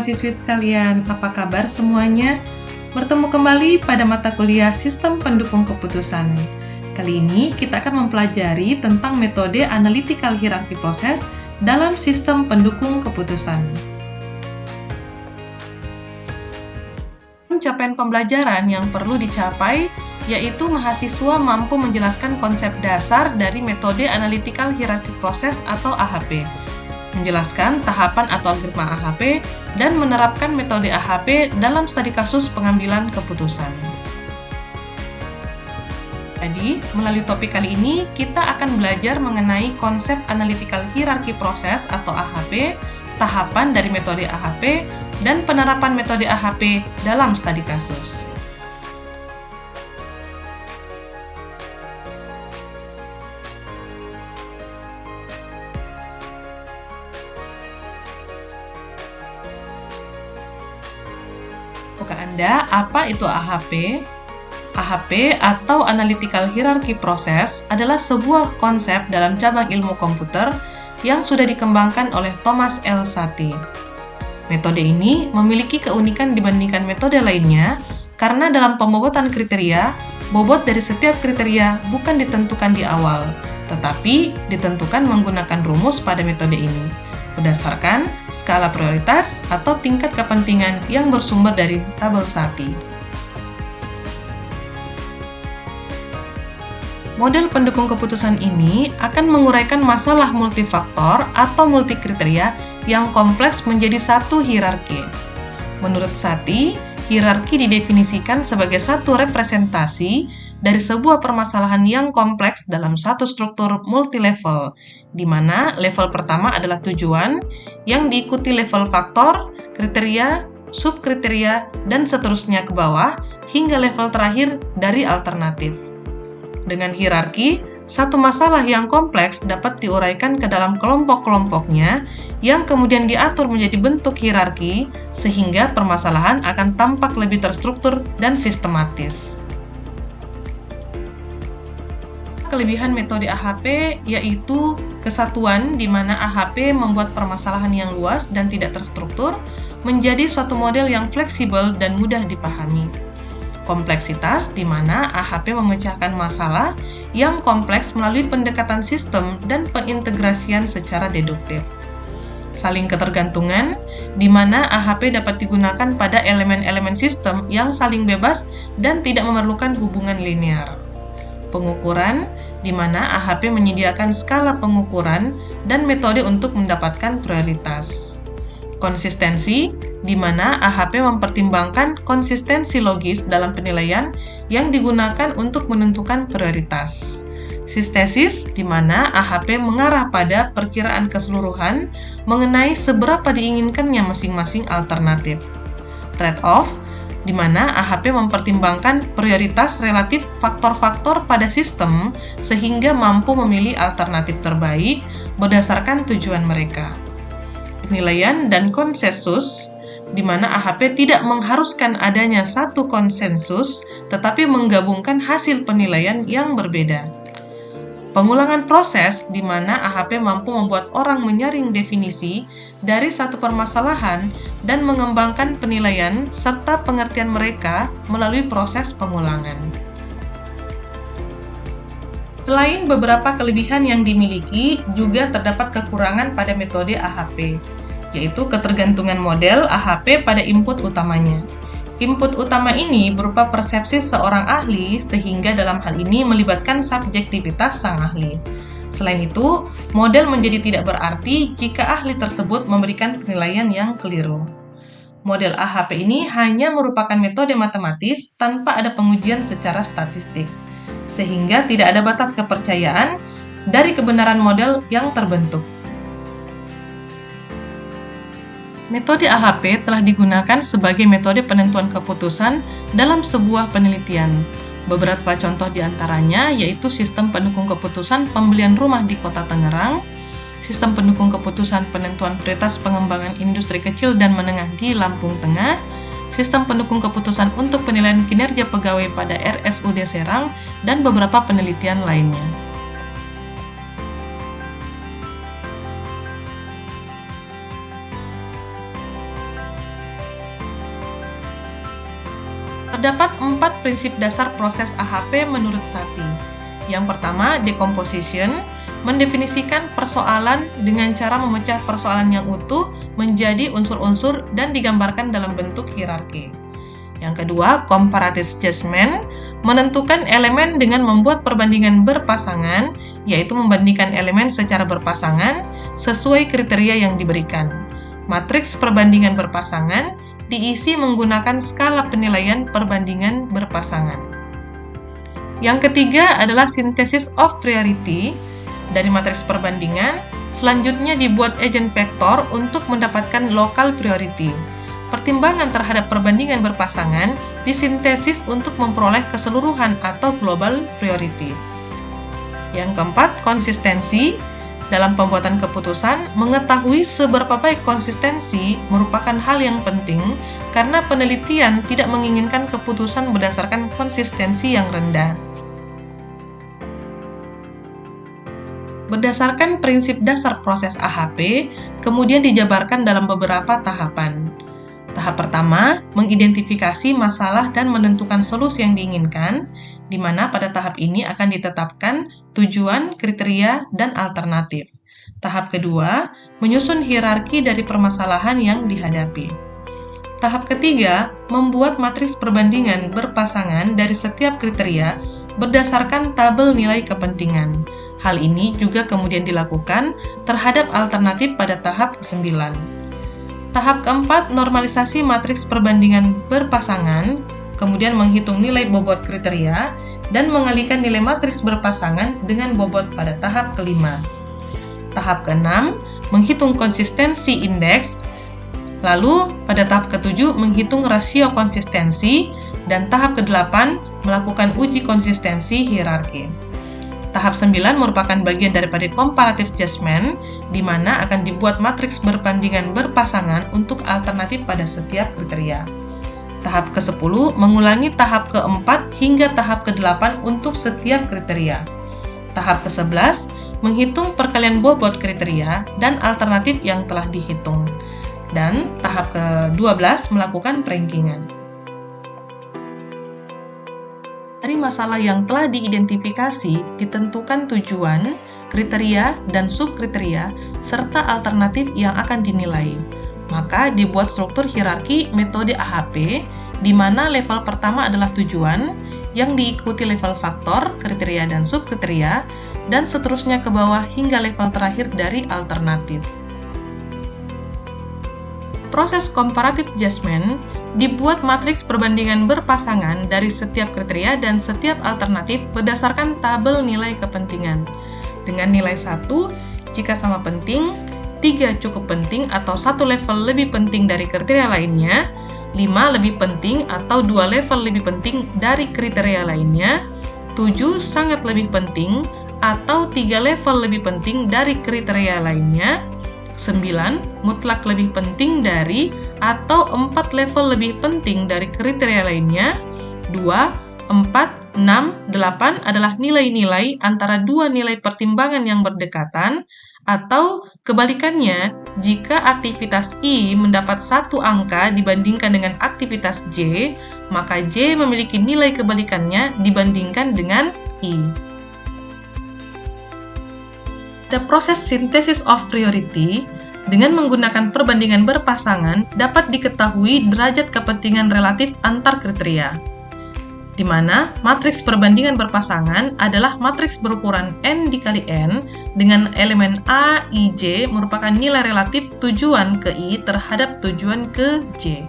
mahasiswi sekalian, apa kabar semuanya? Bertemu kembali pada mata kuliah Sistem Pendukung Keputusan. Kali ini kita akan mempelajari tentang metode analytical hierarchy process dalam sistem pendukung keputusan. Capaian pembelajaran yang perlu dicapai yaitu mahasiswa mampu menjelaskan konsep dasar dari metode analytical hierarchy process atau AHP, menjelaskan tahapan atau algoritma AHP, dan menerapkan metode AHP dalam studi kasus pengambilan keputusan. Jadi, melalui topik kali ini, kita akan belajar mengenai konsep analytical hierarchy process atau AHP, tahapan dari metode AHP, dan penerapan metode AHP dalam studi kasus. Tahukah Anda apa itu AHP? AHP atau Analytical Hierarchy Process adalah sebuah konsep dalam cabang ilmu komputer yang sudah dikembangkan oleh Thomas L. Sati. Metode ini memiliki keunikan dibandingkan metode lainnya karena dalam pembobotan kriteria, bobot dari setiap kriteria bukan ditentukan di awal, tetapi ditentukan menggunakan rumus pada metode ini, berdasarkan skala prioritas atau tingkat kepentingan yang bersumber dari tabel Sati. Model pendukung keputusan ini akan menguraikan masalah multifaktor atau multikriteria yang kompleks menjadi satu hierarki. Menurut Sati, hierarki didefinisikan sebagai satu representasi dari sebuah permasalahan yang kompleks dalam satu struktur multilevel, di mana level pertama adalah tujuan, yang diikuti level faktor, kriteria, subkriteria, dan seterusnya ke bawah, hingga level terakhir dari alternatif. Dengan hierarki, satu masalah yang kompleks dapat diuraikan ke dalam kelompok-kelompoknya yang kemudian diatur menjadi bentuk hierarki sehingga permasalahan akan tampak lebih terstruktur dan sistematis. Kelebihan metode AHP yaitu kesatuan di mana AHP membuat permasalahan yang luas dan tidak terstruktur menjadi suatu model yang fleksibel dan mudah dipahami. Kompleksitas di mana AHP memecahkan masalah yang kompleks melalui pendekatan sistem dan pengintegrasian secara deduktif. Saling ketergantungan di mana AHP dapat digunakan pada elemen-elemen sistem yang saling bebas dan tidak memerlukan hubungan linear. Pengukuran di mana AHP menyediakan skala pengukuran dan metode untuk mendapatkan prioritas. Konsistensi, di mana AHP mempertimbangkan konsistensi logis dalam penilaian yang digunakan untuk menentukan prioritas. Sistesis, di mana AHP mengarah pada perkiraan keseluruhan mengenai seberapa diinginkannya masing-masing alternatif. Trade-off, di mana AHP mempertimbangkan prioritas relatif faktor-faktor pada sistem sehingga mampu memilih alternatif terbaik berdasarkan tujuan mereka. Penilaian dan konsensus, di mana AHP tidak mengharuskan adanya satu konsensus, tetapi menggabungkan hasil penilaian yang berbeda. Pengulangan proses, di mana AHP mampu membuat orang menyaring definisi dari satu permasalahan dan mengembangkan penilaian serta pengertian mereka melalui proses pengulangan. Selain beberapa kelebihan yang dimiliki, juga terdapat kekurangan pada metode AHP, yaitu ketergantungan model AHP pada input utamanya. Input utama ini berupa persepsi seorang ahli, sehingga dalam hal ini melibatkan subjektivitas sang ahli. Selain itu, model menjadi tidak berarti jika ahli tersebut memberikan penilaian yang keliru. Model AHP ini hanya merupakan metode matematis tanpa ada pengujian secara statistik, sehingga tidak ada batas kepercayaan dari kebenaran model yang terbentuk. Metode AHP telah digunakan sebagai metode penentuan keputusan dalam sebuah penelitian. Beberapa contoh di antaranya yaitu sistem pendukung keputusan pembelian rumah di Kota Tangerang, sistem pendukung keputusan penentuan prioritas pengembangan industri kecil dan menengah di Lampung Tengah, sistem pendukung keputusan untuk penilaian kinerja pegawai pada RSUD Serang, dan beberapa penelitian lainnya. Terdapat 4 prinsip dasar proses AHP menurut Satie. Yang pertama, decomposition, mendefinisikan persoalan dengan cara memecah persoalan yang utuh menjadi unsur-unsur dan digambarkan dalam bentuk hierarki. Yang kedua, comparative judgment, menentukan elemen dengan membuat perbandingan berpasangan, yaitu membandingkan elemen secara berpasangan sesuai kriteria yang diberikan. Matriks perbandingan berpasangan diisi menggunakan skala penilaian perbandingan berpasangan. Yang ketiga adalah synthesis of priority. Dari matriks perbandingan, selanjutnya dibuat agent vektor untuk mendapatkan local priority. Pertimbangan terhadap perbandingan berpasangan disintesis untuk memperoleh keseluruhan atau global priority. Yang keempat, konsistensi. Dalam pembuatan keputusan, mengetahui seberapa baik konsistensi merupakan hal yang penting karena penelitian tidak menginginkan keputusan berdasarkan konsistensi yang rendah. Berdasarkan prinsip dasar proses AHP, kemudian dijabarkan dalam beberapa tahapan. Tahap pertama, mengidentifikasi masalah dan menentukan solusi yang diinginkan, di mana pada tahap ini akan ditetapkan tujuan, kriteria, dan alternatif. Tahap kedua, menyusun hierarki dari permasalahan yang dihadapi. Tahap ketiga, membuat matriks perbandingan berpasangan dari setiap kriteria berdasarkan tabel nilai kepentingan. Hal ini juga kemudian dilakukan terhadap alternatif pada tahap ke-9. Tahap keempat, normalisasi matriks perbandingan berpasangan, kemudian menghitung nilai bobot kriteria, dan mengalihkan nilai matriks berpasangan dengan bobot pada tahap ke-5. Tahap ke-6, menghitung konsistensi indeks, lalu pada tahap ke-7 menghitung rasio konsistensi, dan tahap ke-8 melakukan uji konsistensi hierarki. Tahap 9 merupakan bagian daripada comparative judgment, di mana akan dibuat matriks perbandingan berpasangan untuk alternatif pada setiap kriteria. Tahap ke-10 mengulangi tahap ke-4 hingga tahap ke-8 untuk setiap kriteria. Tahap ke-11 menghitung perkalian bobot kriteria dan alternatif yang telah dihitung. Dan tahap ke-12 melakukan perankingan. Dari masalah yang telah diidentifikasi, ditentukan tujuan, kriteria, dan subkriteria, serta alternatif yang akan dinilai. Maka dibuat struktur hierarki metode AHP, di mana level pertama adalah tujuan, yang diikuti level faktor, kriteria, dan subkriteria, dan seterusnya ke bawah hingga level terakhir dari alternatif. Proses comparative judgment dibuat matriks perbandingan berpasangan dari setiap kriteria dan setiap alternatif berdasarkan tabel nilai kepentingan. Dengan nilai 1 jika sama penting, 3 cukup penting atau 1 level lebih penting dari kriteria lainnya, 5 lebih penting atau 2 level lebih penting dari kriteria lainnya, 7 sangat lebih penting atau 3 level lebih penting dari kriteria lainnya, 9 mutlak lebih penting dari atau 4 level lebih penting dari kriteria lainnya, 2, 4, 6, 8 adalah nilai-nilai antara dua nilai pertimbangan yang berdekatan, atau kebalikannya, jika aktivitas I mendapat 1 angka dibandingkan dengan aktivitas J, maka J memiliki nilai kebalikannya dibandingkan dengan I. Pada proses synthesis of priority, dengan menggunakan perbandingan berpasangan dapat diketahui derajat kepentingan relatif antar kriteria, di mana matriks perbandingan berpasangan adalah matriks berukuran N dikali N dengan elemen A, I, J merupakan nilai relatif tujuan ke I terhadap tujuan ke J.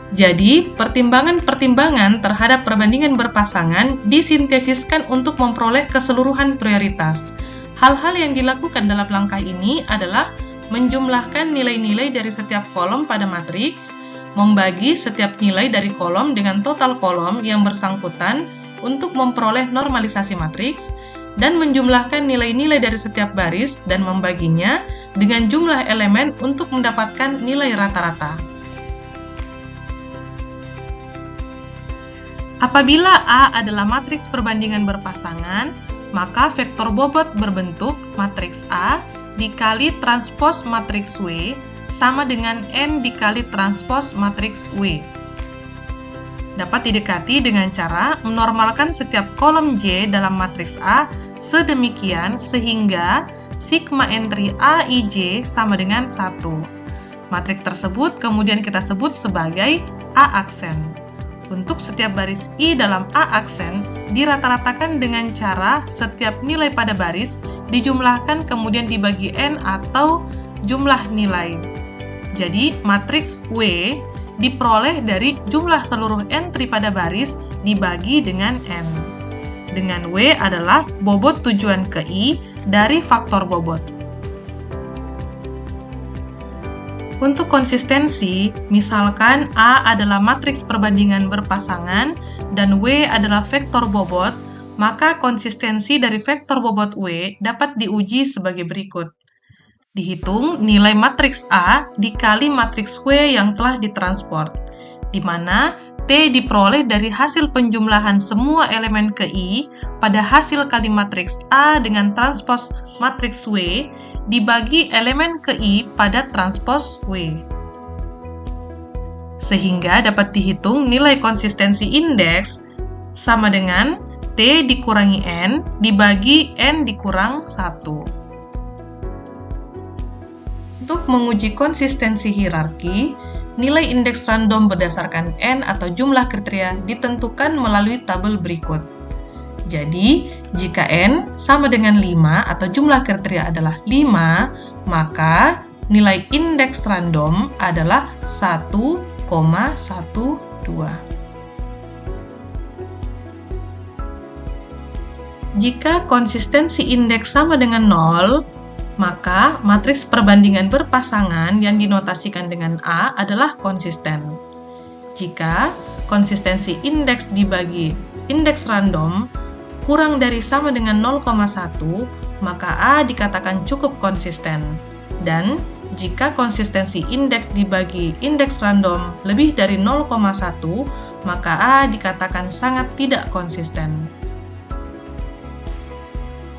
Jadi, pertimbangan-pertimbangan terhadap perbandingan berpasangan disintesiskan untuk memperoleh keseluruhan prioritas. Hal-hal yang dilakukan dalam langkah ini adalah menjumlahkan nilai-nilai dari setiap kolom pada matriks, membagi setiap nilai dari kolom dengan total kolom yang bersangkutan untuk memperoleh normalisasi matriks, dan menjumlahkan nilai-nilai dari setiap baris dan membaginya dengan jumlah elemen untuk mendapatkan nilai rata-rata. Apabila A adalah matriks perbandingan berpasangan, maka vektor bobot berbentuk matriks A dikali transpos matriks W sama dengan N dikali transpos matriks W. Dapat didekati dengan cara menormalkan setiap kolom J dalam matriks A sedemikian sehingga sigma entry AIJ sama dengan 1. Matriks tersebut kemudian kita sebut sebagai A aksen. Untuk setiap baris I dalam A aksen dirata-ratakan dengan cara setiap nilai pada baris dijumlahkan kemudian dibagi N atau jumlah nilai. Jadi matriks W diperoleh dari jumlah seluruh entry pada baris dibagi dengan N. Dengan W adalah bobot tujuan ke I dari faktor bobot. Untuk konsistensi, misalkan A adalah matriks perbandingan berpasangan dan W adalah vektor bobot, maka konsistensi dari vektor bobot W dapat diuji sebagai berikut. Dihitung nilai matriks A dikali matriks W yang telah ditransport, di mana T diperoleh dari hasil penjumlahan semua elemen ke I pada hasil kali matriks A dengan transpos matriks W dibagi elemen ke I pada transpos W. Sehingga dapat dihitung nilai konsistensi indeks sama dengan T dikurangi N dibagi N dikurang 1. Untuk menguji konsistensi hierarki, nilai indeks random berdasarkan N atau jumlah kriteria ditentukan melalui tabel berikut. Jadi, jika N sama dengan 5 atau jumlah kriteria adalah 5, maka nilai indeks random adalah 1,12. Jika konsistensi indeks sama dengan 0, maka matriks perbandingan berpasangan yang dinotasikan dengan A adalah konsisten. Jika konsistensi indeks dibagi indeks random kurang dari sama dengan 0,1, maka A dikatakan cukup konsisten. Dan jika konsistensi indeks dibagi indeks random lebih dari 0,1, maka A dikatakan sangat tidak konsisten.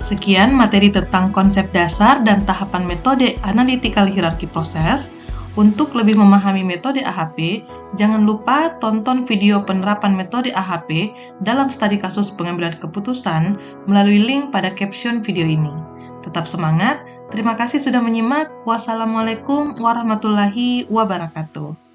Sekian materi tentang konsep dasar dan tahapan metode analytical hierarchy process. Untuk lebih memahami metode AHP, jangan lupa tonton video penerapan metode AHP dalam studi kasus pengambilan keputusan melalui link pada caption video ini. Tetap semangat, terima kasih sudah menyimak. Wassalamualaikum warahmatullahi wabarakatuh.